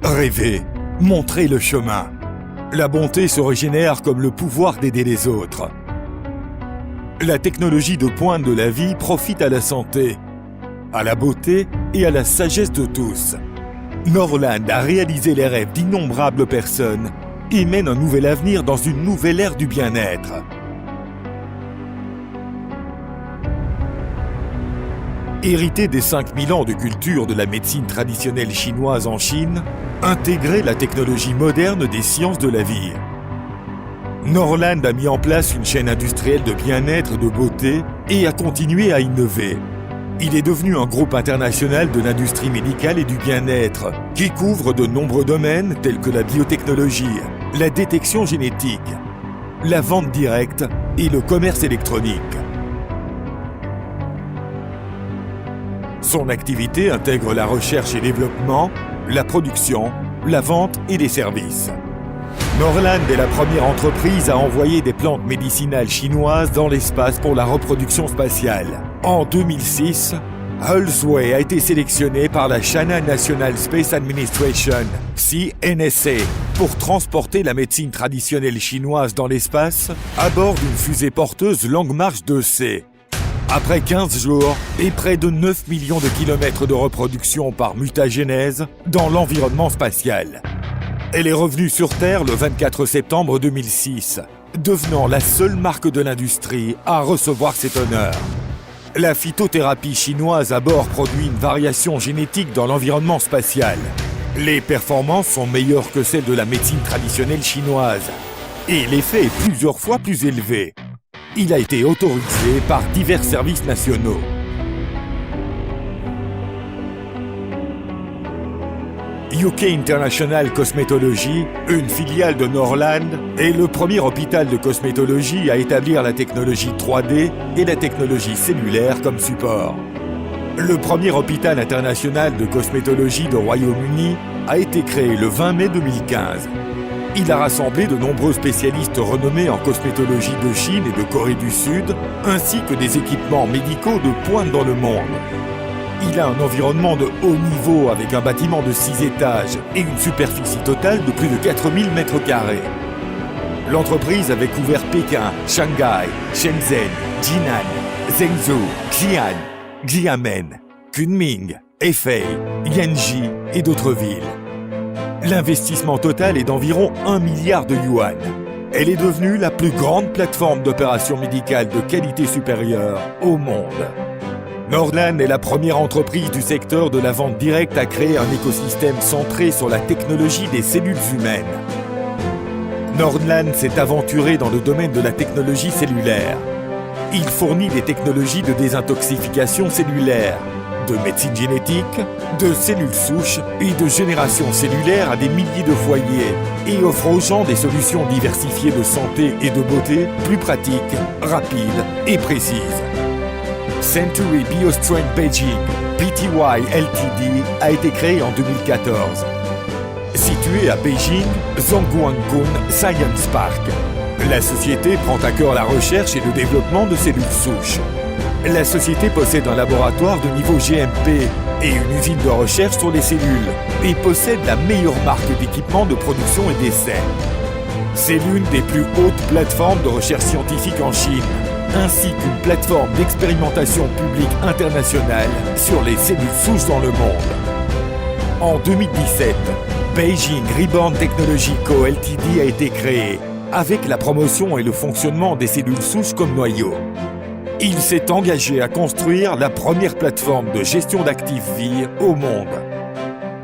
Rêver, montrer le chemin. La bonté se régénère comme le pouvoir d'aider les autres. La technologie de pointe de la vie profite à la santé, à la beauté et à la sagesse de tous. Norland a réalisé les rêves d'innombrables personnes et mène un nouvel avenir dans une nouvelle ère du bien-être. Hérité des 5000 ans de culture de la médecine traditionnelle chinoise en Chine, intégrer la technologie moderne des sciences de la vie. Norland a mis en place une chaîne industrielle de bien-être et de beauté et a continué à innover. Il est devenu un groupe international de l'industrie médicale et du bien-être qui couvre de nombreux domaines tels que la biotechnologie, la détection génétique, la vente directe et le commerce électronique. Son activité intègre la recherche et développement, la production, la vente et les services. Norland est la première entreprise à envoyer des plantes médicinales chinoises dans l'espace pour la reproduction spatiale. En 2006, Hulsway a été sélectionné par la China National Space Administration, CNSA, pour transporter la médecine traditionnelle chinoise dans l'espace à bord d'une fusée porteuse Longue March 2C. Après 15 jours et près de 9 millions de kilomètres de reproduction par mutagénèse dans l'environnement spatial. Elle est revenue sur Terre le 24 septembre 2006, devenant la seule marque de l'industrie à recevoir cet honneur. La phytothérapie chinoise à bord produit une variation génétique dans l'environnement spatial. Les performances sont meilleures que celles de la médecine traditionnelle chinoise et l'effet est plusieurs fois plus élevé. Il a été autorisé par divers services nationaux. UK International Cosmetology, une filiale de Norland, est le premier hôpital de cosmétologie à établir la technologie 3D et la technologie cellulaire comme support. Le premier hôpital international de cosmétologie de Royaume-Uni a été créé le 20 mai 2015. Il a rassemblé de nombreux spécialistes renommés en cosmétologie de Chine et de Corée du Sud, ainsi que des équipements médicaux de pointe dans le monde. Il a un environnement de haut niveau avec un bâtiment de 6 étages et une superficie totale de plus de 4000 m². L'entreprise avait couvert Pékin, Shanghai, Shenzhen, Jinan, Zhengzhou, Xi'an, Xiamen, Kunming, Hefei, Yanji et d'autres villes. L'investissement total est d'environ 1 milliard de yuan. Elle est devenue la plus grande plateforme d'opérations médicales de qualité supérieure au monde. Norland est la première entreprise du secteur de la vente directe à créer un écosystème centré sur la technologie des cellules humaines. Norland s'est aventuré dans le domaine de la technologie cellulaire. Il fournit des technologies de désintoxication cellulaire, de médecine génétique, de cellules souches et de génération cellulaire à des milliers de foyers et offre aux gens des solutions diversifiées de santé et de beauté plus pratiques, rapides et précises. Century BioStrength Beijing, Pty Ltd, a été créé en 2014. Située à Beijing, Zhongguancun Science Park, la société prend à cœur la recherche et le développement de cellules souches. La société possède un laboratoire de niveau GMP et une usine de recherche sur les cellules et possède la meilleure marque d'équipement de production et d'essai. C'est l'une des plus hautes plateformes de recherche scientifique en Chine, ainsi qu'une plateforme d'expérimentation publique internationale sur les cellules souches dans le monde. En 2017, Beijing Reborn Technology Co. Ltd a été créé, avec la promotion et le fonctionnement des cellules souches comme noyau. Il s'est engagé à construire la première plateforme de gestion d'actifs vie au monde.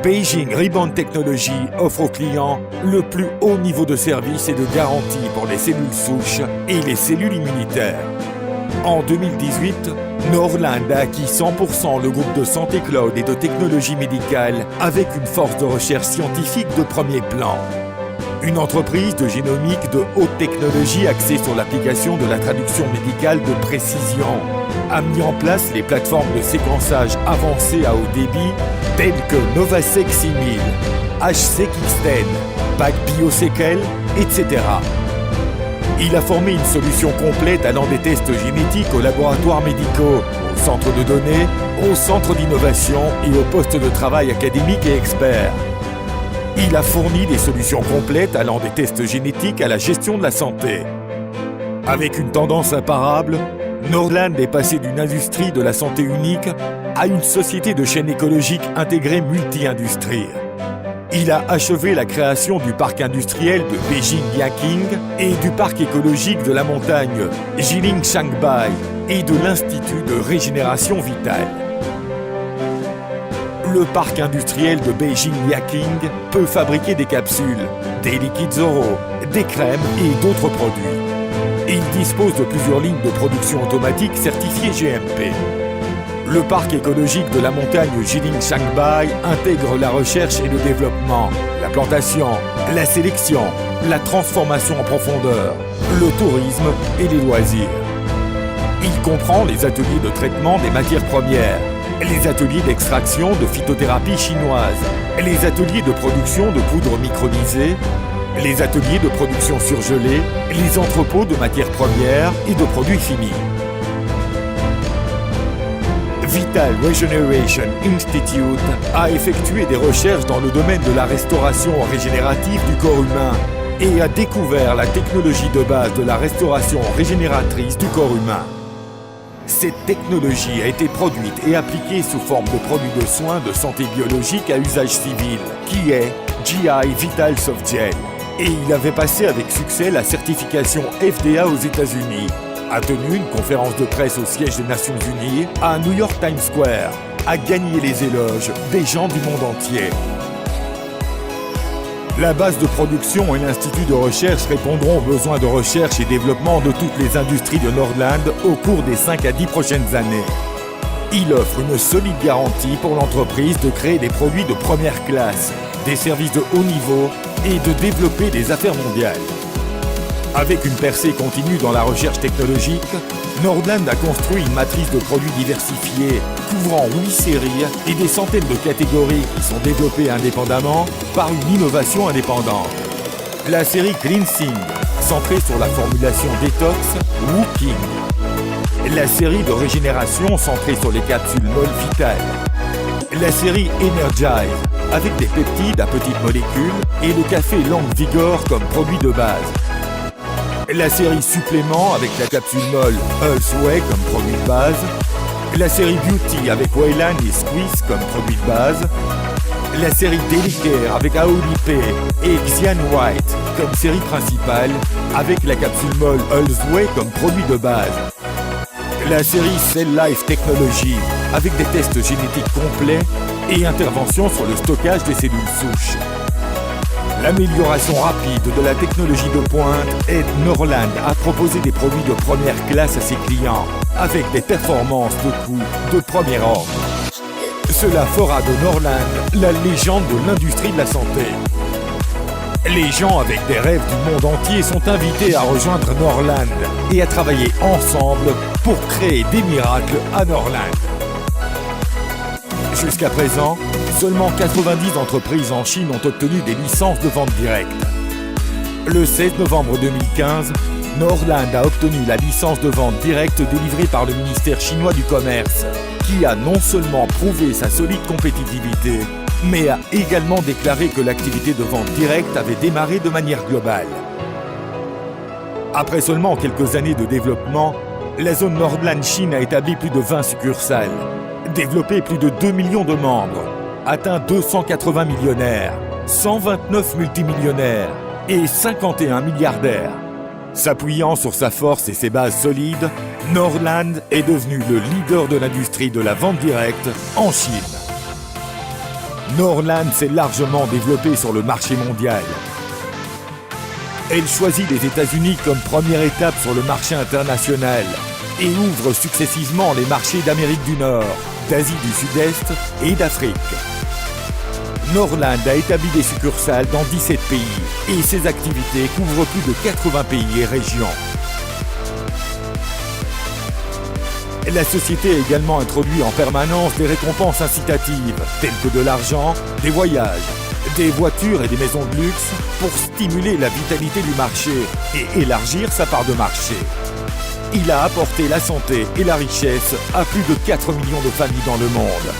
Beijing Reborn Technology offre aux clients le plus haut niveau de service et de garantie pour les cellules souches et les cellules immunitaires. En 2018, Norland a acquis 100% le groupe de santé cloud et de technologie médicale avec une force de recherche scientifique de premier plan. Une entreprise de génomique de haute technologie axée sur l'application de la traduction médicale de précision a mis en place les plateformes de séquençage avancées à haut débit telles que Novasec 6000, HSeq-X10, PacBioSequel, etc. Il a formé une solution complète allant des tests génétiques aux laboratoires médicaux, aux centres de données, aux centres d'innovation et aux postes de travail académiques et experts. Il a fourni des solutions complètes allant des tests génétiques à la gestion de la santé. Avec une tendance imparable, Northland est passé d'une industrie de la santé unique à une société de chaîne écologique intégrée multi-industrie. Il a achevé la création du parc industriel de Beijing-Yaqing et du parc écologique de la montagne Jiling-Shanghai et de l'Institut de régénération vitale. Le parc industriel de Beijing-Yaqing peut fabriquer des capsules, des liquides oraux, des crèmes et d'autres produits. Il dispose de plusieurs lignes de production automatique certifiées GMP. Le parc écologique de la montagne Jiling-Shanghai intègre la recherche et le développement, la plantation, la sélection, la transformation en profondeur, le tourisme et les loisirs. Il comprend les ateliers de traitement des matières premières, les ateliers d'extraction de phytothérapie chinoise, les ateliers de production de poudre micronisée, les ateliers de production surgelée, les entrepôts de matières premières et de produits finis. Vital Regeneration Institute a effectué des recherches dans le domaine de la restauration régénérative du corps humain et a découvert la technologie de base de la restauration régénératrice du corps humain. Cette technologie a été produite et appliquée sous forme de produit de soins de santé biologique à usage civil, qui est GI Vital Softgel. Et il avait passé avec succès la certification FDA aux États-Unis, a tenu une conférence de presse au siège des Nations Unies à New York Times Square, a gagné les éloges des gens du monde entier. La base de production et l'Institut de recherche répondront aux besoins de recherche et développement de toutes les industries de Northland au cours des 5 à 10 prochaines années. Il offre une solide garantie pour l'entreprise de créer des produits de première classe, des services de haut niveau et de développer des affaires mondiales. Avec une percée continue dans la recherche technologique, Northland a construit une matrice de produits diversifiés couvrant 8 séries et des centaines de catégories qui sont développées indépendamment par une innovation indépendante. La série Cleansing, centrée sur la formulation détox Wooking. La série de régénération centrée sur les capsules molles vitales. La série Energize, avec des peptides à petites molécules et le café Lang Vigor comme produit de base. La série Supplément avec la capsule molle Earth's Way comme produit de base. La série Beauty avec Wayland et Squeeze comme produit de base. La série Delicare avec Aolipé et Xian White comme série principale avec la capsule molle Earth's Way comme produit de base. La série Cell Life Technology avec des tests génétiques complets et intervention sur le stockage des cellules souches. L'amélioration rapide de la technologie de pointe aide Northland à proposer des produits de première classe à ses clients, avec des performances de coût de premier ordre. Cela fera de Northland la légende de l'industrie de la santé. Les gens avec des rêves du monde entier sont invités à rejoindre Northland et à travailler ensemble pour créer des miracles à Northland. Jusqu'à présent, seulement 90 entreprises en Chine ont obtenu des licences de vente directe. Le 16 novembre 2015, Northland a obtenu la licence de vente directe délivrée par le ministère chinois du Commerce, qui a non seulement prouvé sa solide compétitivité, mais a également déclaré que l'activité de vente directe avait démarré de manière globale. Après seulement quelques années de développement, la zone Northland Chine a établi plus de 20 succursales, développé plus de 2 millions de membres, atteint 280 millionnaires, 129 multimillionnaires et 51 milliardaires. S'appuyant sur sa force et ses bases solides, Northland est devenu le leader de l'industrie de la vente directe en Chine. Northland s'est largement développée sur le marché mondial. Elle choisit les États-Unis comme première étape sur le marché international et ouvre successivement les marchés d'Amérique du Nord, d'Asie du Sud-Est et d'Afrique. Northland a établi des succursales dans 17 pays et ses activités couvrent plus de 80 pays et régions. La société a également introduit en permanence des récompenses incitatives, telles que de l'argent, des voyages, des voitures et des maisons de luxe pour stimuler la vitalité du marché et élargir sa part de marché. Il a apporté la santé et la richesse à plus de 4 millions de familles dans le monde.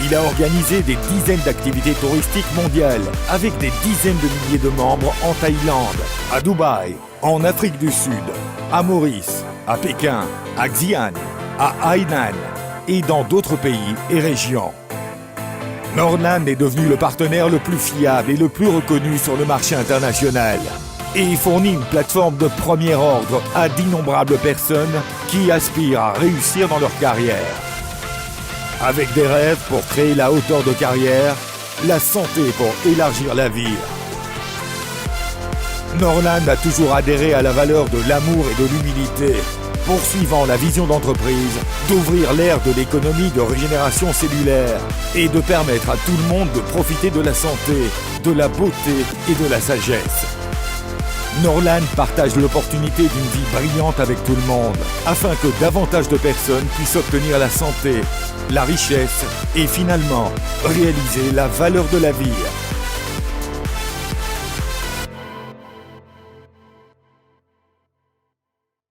Il a organisé des dizaines d'activités touristiques mondiales avec des dizaines de milliers de membres en Thaïlande, à Dubaï, en Afrique du Sud, à Maurice, à Pékin, à Xi'an, à Hainan et dans d'autres pays et régions. Norland est devenu le partenaire le plus fiable et le plus reconnu sur le marché international et fournit une plateforme de premier ordre à d'innombrables personnes qui aspirent à réussir dans leur carrière. Avec des rêves pour créer la hauteur de carrière, la santé pour élargir la vie. Norland a toujours adhéré à la valeur de l'amour et de l'humilité, poursuivant la vision d'entreprise d'ouvrir l'ère de l'économie de régénération cellulaire et de permettre à tout le monde de profiter de la santé, de la beauté et de la sagesse. Norland partage l'opportunité d'une vie brillante avec tout le monde, afin que davantage de personnes puissent obtenir la santé, la richesse et finalement réaliser la valeur de la vie.